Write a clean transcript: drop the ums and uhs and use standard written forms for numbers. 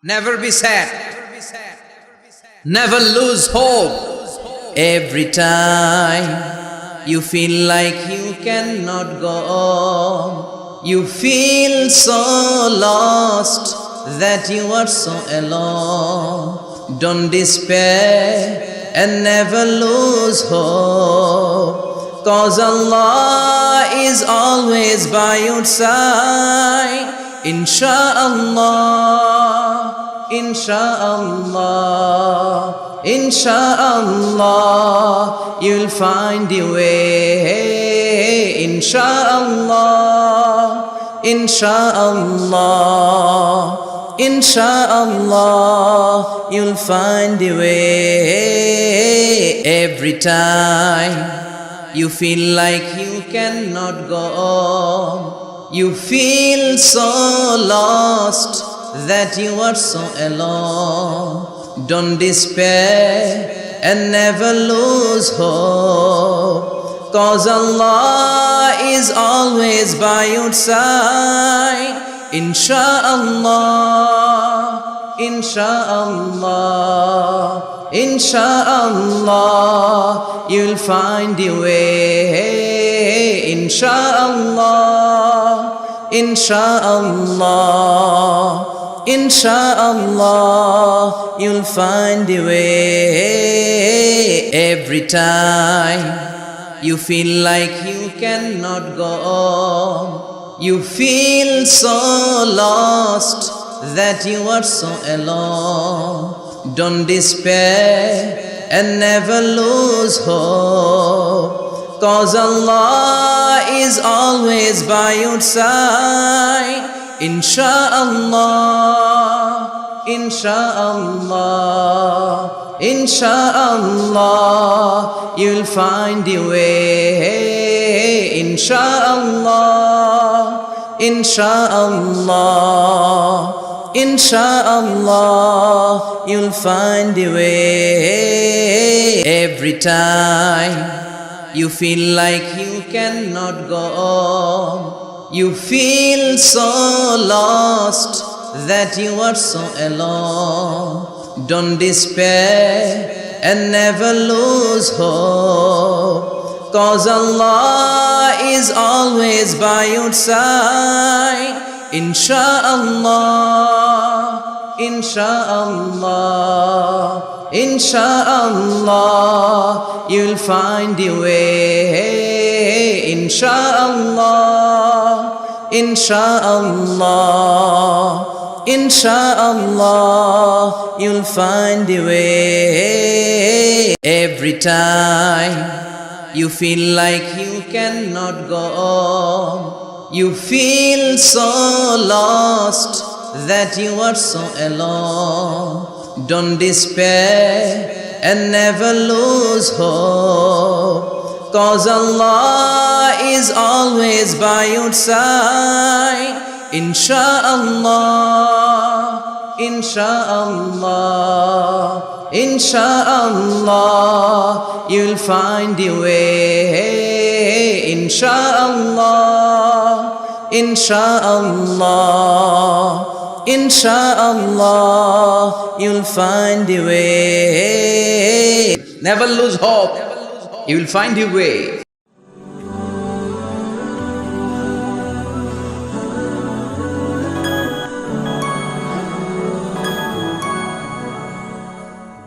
Never be sad. Never lose hope. Every time you feel like you cannot go on, you feel so lost that you are so alone. Don't despair and never lose hope, 'cause Allah is always by your side. Insha'Allah, Insha'Allah, Insha'Allah, you'll find your way. Insha'Allah, Insha'Allah, Insha'Allah, you'll find your way. Every time you feel like you cannot go on, you feel so lost that you are so alone. Don't despair and never lose hope, 'cause Allah is always by your side. Insha'Allah, Insha'Allah, Insha'Allah, you'll find your way. Insha'Allah, Insha'Allah, Insha'Allah, you'll find your way. Every time you feel like you cannot go on, you feel so lost that you are so alone. Don't despair and never lose hope, 'cause Allah is always by your side. Insha'Allah, Insha'Allah, Insha'Allah, you'll find your way. Insha'Allah, Insha'Allah, Insha'Allah, you'll find your way. Every time you feel like you cannot go on, you feel so lost that you are so alone. Don't despair and never lose hope, 'cause Allah is always by your side. Insha'Allah, Insha'Allah, Insha'Allah, you'll find your way. Insha'Allah, Insha'Allah, Insha'Allah, you'll find your way. Every time you feel like you cannot go on, you feel so lost that you are so alone. Don't despair and never lose hope, 'cause Allah is always by your side. Insha'Allah, Insha'Allah, Insha'Allah, you'll find your way. Insha'Allah, Insha'Allah, Insha'Allah, you'll find your way. Never lose hope. You will find your way.